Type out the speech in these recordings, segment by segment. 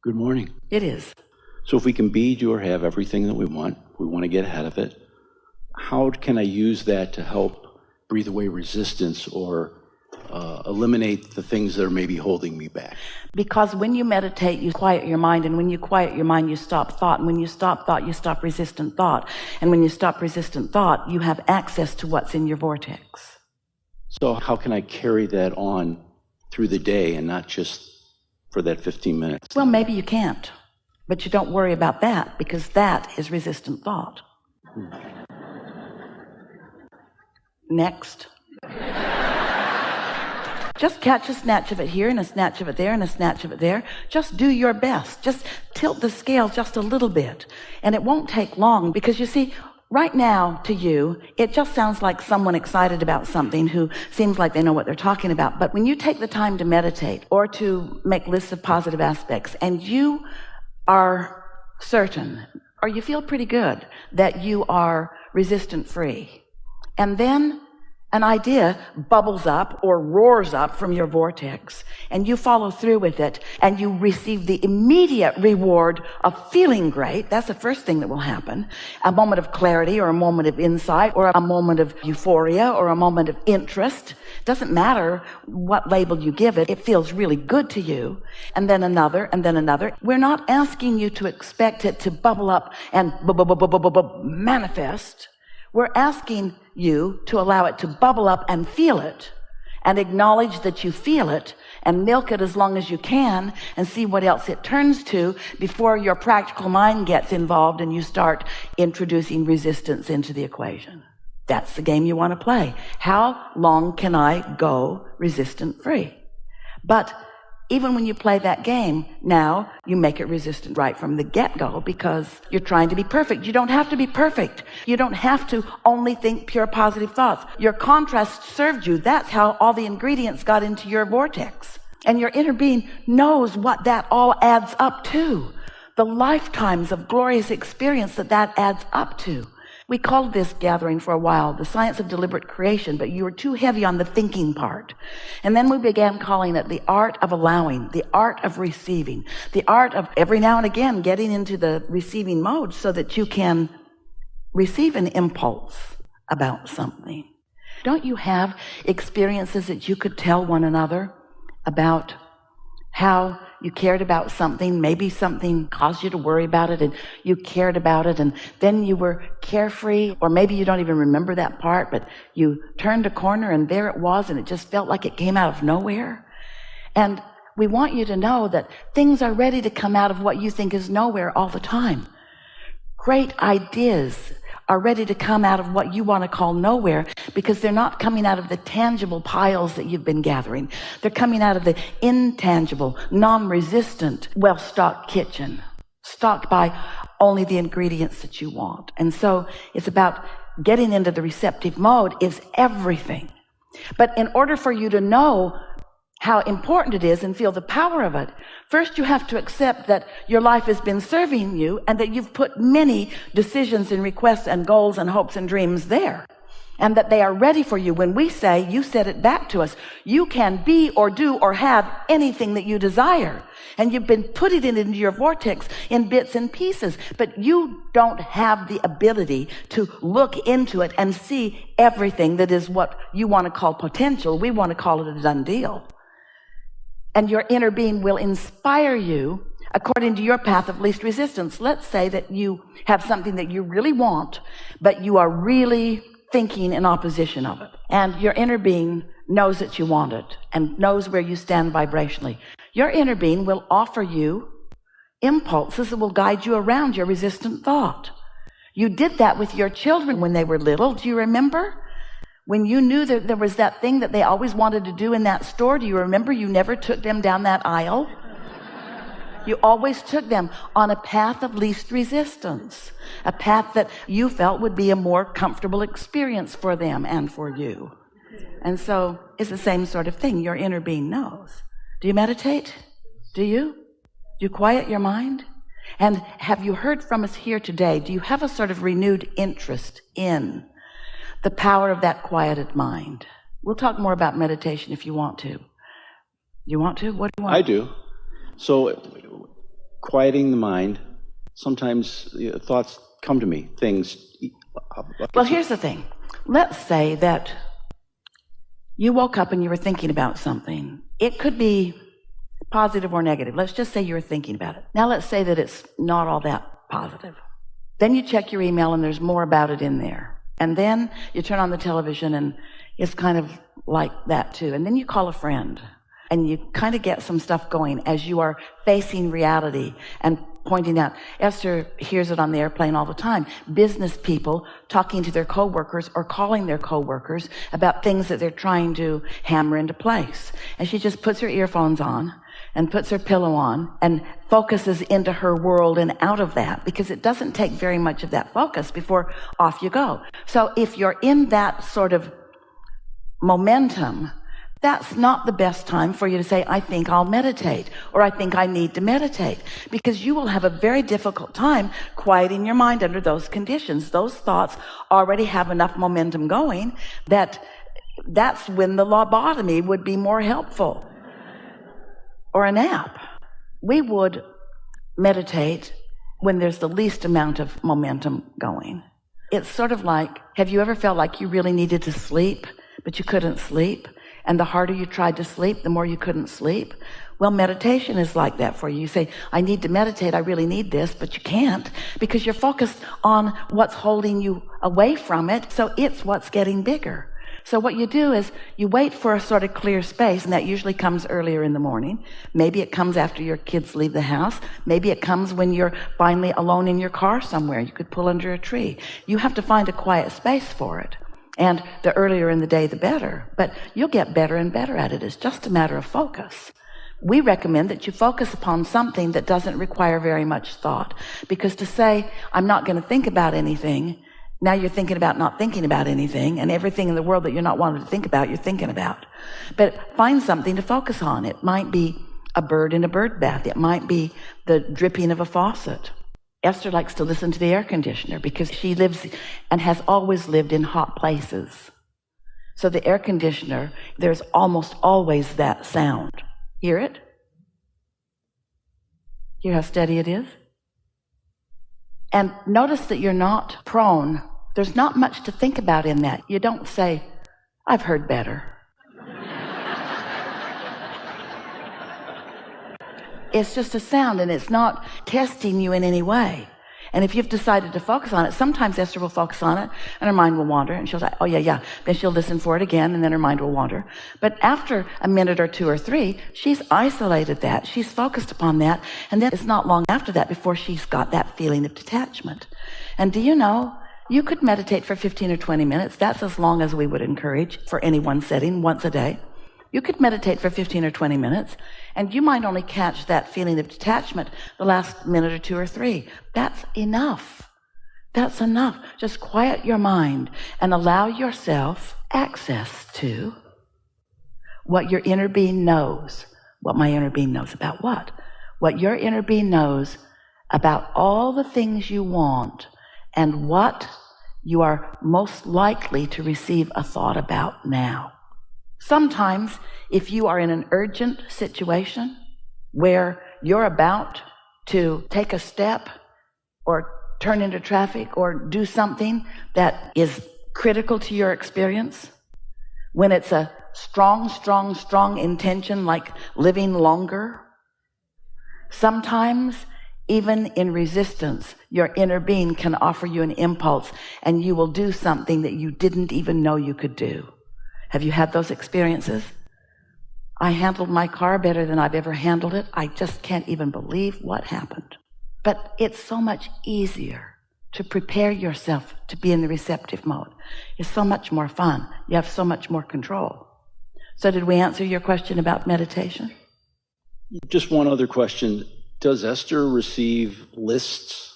Good morning. It is. So if we can be, do, or have everything that we want to get ahead of it, how can I use that to help breathe away resistance or eliminate the things that are maybe holding me back? Because when you meditate, you quiet your mind, and when you quiet your mind, you stop thought, and when you stop thought, you stop resistant thought, and when you stop resistant thought, you have access to what's in your vortex. So how can I carry that on through the day and not just for that 15 minutes? Well, maybe you can't, but you don't worry about that, because that is resistant thought. Next. Just catch a snatch of it here and a snatch of it there and a snatch of it there. Just do your best. Just tilt the scale just a little bit. And it won't take long, because you see, right now to you, it just sounds like someone excited about something who seems like they know what they're talking about. But when you take the time to meditate or to make lists of positive aspects, and you are certain, or you feel pretty good that you are resistant free, and then an idea bubbles up or roars up from your vortex, and you follow through with it, and you receive the immediate reward of feeling great. That's the first thing that will happen. A moment of clarity, or a moment of insight, or a moment of euphoria, or a moment of interest. Doesn't matter what label you give it. It feels really good to you. And then another, and then another. We're not asking you to expect it to bubble up and manifest. We're asking you to allow it to bubble up and feel it, and acknowledge that you feel it, and milk it as long as you can, and see what else it turns to before your practical mind gets involved and you start introducing resistance into the equation. That's the game you want to play. How long can I go resistant free? But even when you play that game, now you make it resistant right from the get-go, because you're trying to be perfect. You don't have to be perfect. You don't have to only think pure positive thoughts. Your contrast served you. That's how all the ingredients got into your vortex. And your inner being knows what that all adds up to. The lifetimes of glorious experience that adds up to. We called this gathering for a while the science of deliberate creation, but you were too heavy on the thinking part. And then we began calling it the art of allowing, the art of receiving, the art of every now and again getting into the receiving mode so that you can receive an impulse about something. Don't you have experiences that you could tell one another about how you cared about something? Maybe something caused you to worry about it, and you cared about it, and then you were carefree, or maybe you don't even remember that part, but you turned a corner and there it was, and it just felt like it came out of nowhere. And we want you to know that things are ready to come out of what you think is nowhere all the time. Great ideas are ready to come out of what you want to call nowhere, because they're not coming out of the tangible piles that you've been gathering. They're coming out of the intangible, non-resistant, well-stocked kitchen, stocked by only the ingredients that you want. And so it's about getting into the receptive mode is everything. But in order for you to know how important it is and feel the power of it, first you have to accept that your life has been serving you, and that you've put many decisions and requests and goals and hopes and dreams there, and that they are ready for you. When we say, you said it back to us, you can be or do or have anything that you desire, and you've been putting it into your vortex in bits and pieces, but you don't have the ability to look into it and see everything that is what you want to call potential. We want to call it a done deal. And your inner being will inspire you according to your path of least resistance. Let's say that you have something that you really want, but you are really thinking in opposition of it. And your inner being knows that you want it and knows where you stand vibrationally. Your inner being will offer you impulses that will guide you around your resistant thought. You did that with your children when they were little. Do you remember? When you knew that there was that thing that they always wanted to do in that store, do you remember you never took them down that aisle? You always took them on a path of least resistance, a path that you felt would be a more comfortable experience for them and for you. And so it's the same sort of thing. Your inner being knows. Do you meditate? Do you? Do you quiet your mind? And have you heard from us here today? Do you have a sort of renewed interest in the power of that quieted mind? We'll talk more about meditation if you want to. You want to? What do you want? I do. So quieting the mind, sometimes thoughts come to me, things. Well, here's the thing. Let's say that you woke up and you were thinking about something. It could be positive or negative. Let's just say you were thinking about it. Now let's say that it's not all that positive. Then you check your email and there's more about it in there. And then you turn on the television and it's kind of like that too. And then you call a friend and you kind of get some stuff going as you are facing reality and pointing out. Esther hears it on the airplane all the time. Business people talking to their coworkers or calling their coworkers about things that they're trying to hammer into place. And she just puts her earphones on and puts her pillow on and focuses into her world and out of that, because it doesn't take very much of that focus before off you go. So if you're in that sort of momentum, that's not the best time for you to say, I think I'll meditate, or I think I need to meditate, because you will have a very difficult time quieting your mind under those conditions. Those thoughts already have enough momentum going that's when the lobotomy would be more helpful, or a nap. We would meditate when there's the least amount of momentum going. It's sort of like, have you ever felt like you really needed to sleep, but you couldn't sleep? And the harder you tried to sleep, the more you couldn't sleep. Well, meditation is like that for you. You say, I need to meditate, I really need this, but you can't, because you're focused on what's holding you away from it, so it's what's getting bigger. So what you do is you wait for a sort of clear space, and that usually comes earlier in the morning. Maybe it comes after your kids leave the house. Maybe it comes when you're finally alone in your car somewhere. You could pull under a tree. You have to find a quiet space for it. And the earlier in the day, the better. But you'll get better and better at it. It's just a matter of focus. We recommend that you focus upon something that doesn't require very much thought. Because to say, I'm not going to think about anything, now you're thinking about not thinking about anything, and everything in the world that you're not wanting to think about, you're thinking about. But find something to focus on. It might be a bird in a bird bath. It might be the dripping of a faucet. Esther likes to listen to the air conditioner because she lives and has always lived in hot places. So the air conditioner, there's almost always that sound. Hear it? Hear how steady it is? And notice that you're not prone. There's not much to think about in that. You don't say, I've heard better. It's just a sound, and it's not testing you in any way. And if you've decided to focus on it, sometimes Esther will focus on it and her mind will wander, and she'll say, oh yeah. Then she'll listen for it again, and then her mind will wander. But after a minute or two or three, she's isolated that. She's focused upon that. And then it's not long after that before she's got that feeling of detachment. And do you know, you could meditate for 15 or 20 minutes. That's as long as we would encourage for any one setting, once a day. You could meditate for 15 or 20 minutes, and you might only catch that feeling of detachment the last minute or two or three. That's enough. That's enough. Just quiet your mind and allow yourself access to what your inner being knows. What my inner being knows about what? What your inner being knows about all the things you want and what you are most likely to receive a thought about now. Sometimes, if you are in an urgent situation where you're about to take a step or turn into traffic or do something that is critical to your experience, when it's a strong intention like living longer, sometimes even in resistance, your inner being can offer you an impulse and you will do something that you didn't even know you could do. Have you had those experiences? I handled my car better than I've ever handled it. I just can't even believe what happened. But it's so much easier to prepare yourself to be in the receptive mode. It's so much more fun. You have so much more control. So did we answer your question about meditation? Just one other question. Does Esther receive lists?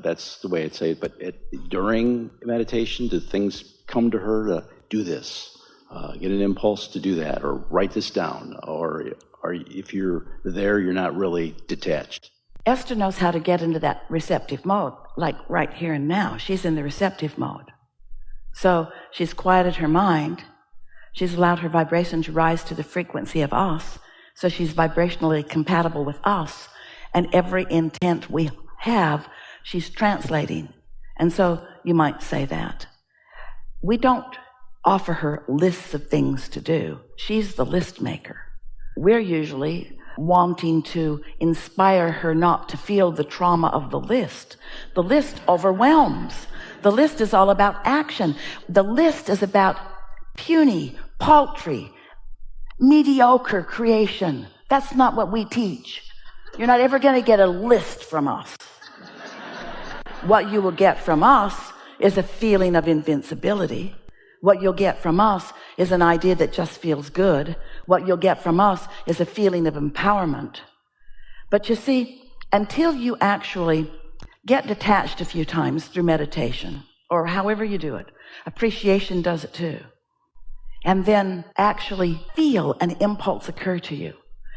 That's the way I'd say it. But during meditation, do things come to her to do this? Get an impulse to do that, or write this down, or if you're there, you're not really detached. Esther knows how to get into that receptive mode, like right here and now. She's in the receptive mode. So she's quieted her mind. She's allowed her vibration to rise to the frequency of us. So she's vibrationally compatible with us. and every intent we have, she's translating. And so you might say that. We don't offer her lists of things to do. She's the list maker. We're usually wanting to inspire her not to feel the trauma of the list. The list overwhelms. The list is all about action. The list is about puny, paltry, mediocre creation. That's not what we teach. You're not ever going to get a list from us. What you will get from us is a feeling of invincibility. What you'll get from us is an idea that just feels good. What you'll get from us is a feeling of empowerment. But you see, until you actually get detached a few times through meditation, or however you do it, appreciation does it too, and then actually feel an impulse occur to you.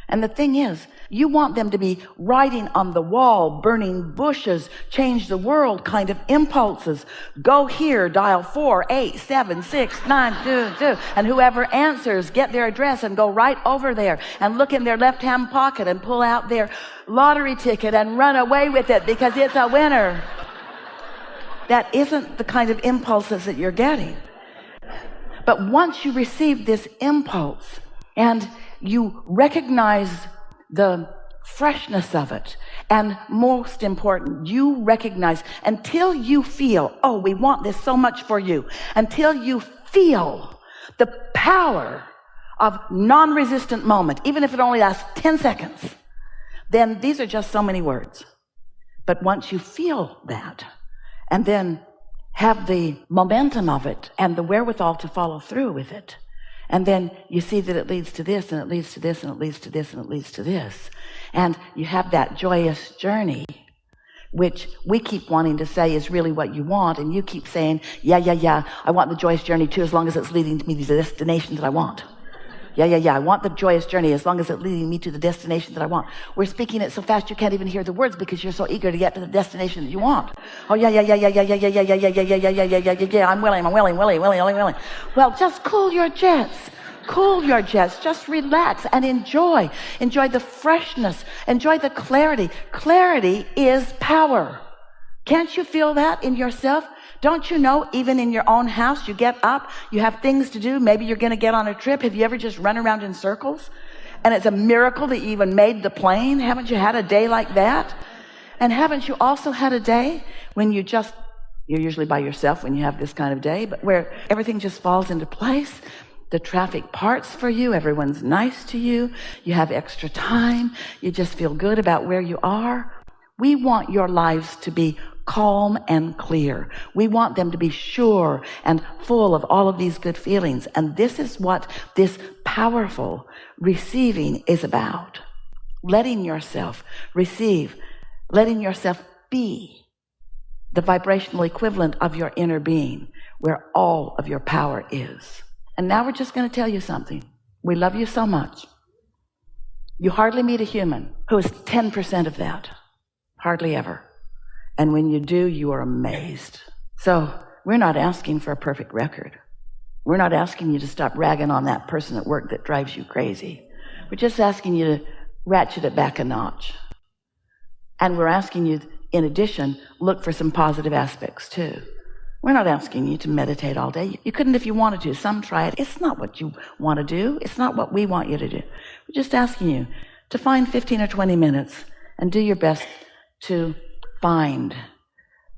And the thing is, you want them to be writing on the wall, burning bushes, change the world kind of impulses. Go here, dial 4876922, and whoever answers, get their address and go right over there and look in their left-hand pocket and pull out their lottery ticket and run away with it because it's a winner. That isn't the kind of impulses that you're getting. But once you receive this impulse and you recognize the freshness of it, and most important, you recognize, until you feel, oh, we want this so much for you, until you feel the power of non-resistant moment, even if it only lasts 10 seconds, then these are just so many words. But once you feel that, and then have the momentum of it and the wherewithal to follow through with it, and then you see that it leads to this, and it leads to this, and it leads to this, and it leads to this. And you have that joyous journey, which we keep wanting to say is really what you want. And you keep saying, yeah, I want the joyous journey too, as long as it's leading me to the destination that I want. Yeah, I want the joyous journey as long as it's leading me to the destination that I want. We're speaking it so fast you can't even hear the words because you're so eager to get to the destination that you want. Oh, yeah, I'm willing. Well, just cool your jets. Just relax and enjoy the freshness, enjoy the clarity. Clarity is power. Can't you feel that in yourself? Don't you know, even in your own house, you get up, you have things to do, maybe you're going to get on a trip. Have you ever just run around in circles? And it's a miracle that you even made the plane. Haven't you had a day like that? And haven't you also had a day when you're usually by yourself when you have this kind of day, but where everything just falls into place? The traffic parts for you, everyone's nice to you, you have extra time, you just feel good about where you are. We want your lives to be calm and clear. We want them to be sure and full of all of these good feelings. And this is what this powerful receiving is about. Letting yourself receive, letting yourself be the vibrational equivalent of your inner being, where all of your power is. And now we're just going to tell you something. We love you so much. You hardly meet a human who is 10% of that. Hardly ever. And when you do, you are amazed. So we're not asking for a perfect record. We're not asking you to stop ragging on that person at work that drives you crazy. We're just asking you to ratchet it back a notch. And we're asking you, in addition, look for some positive aspects too. We're not asking you to meditate all day. You couldn't if you wanted to. Some try it. It's not what you want to do. It's not what we want you to do. We're just asking you to find 15 or 20 minutes and do your best to find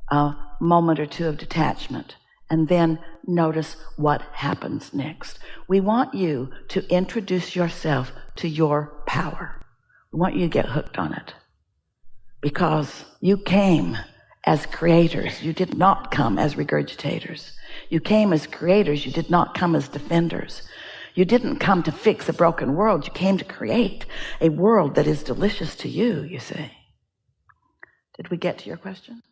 a moment or two of detachment, and then notice what happens next. We want you to introduce yourself to your power. We want you to get hooked on it, because you came as creators. You did not come as regurgitators. You came as creators. You did not come as defenders. You didn't come to fix a broken world. You came to create a world that is delicious to you, you see. Did we get to your question?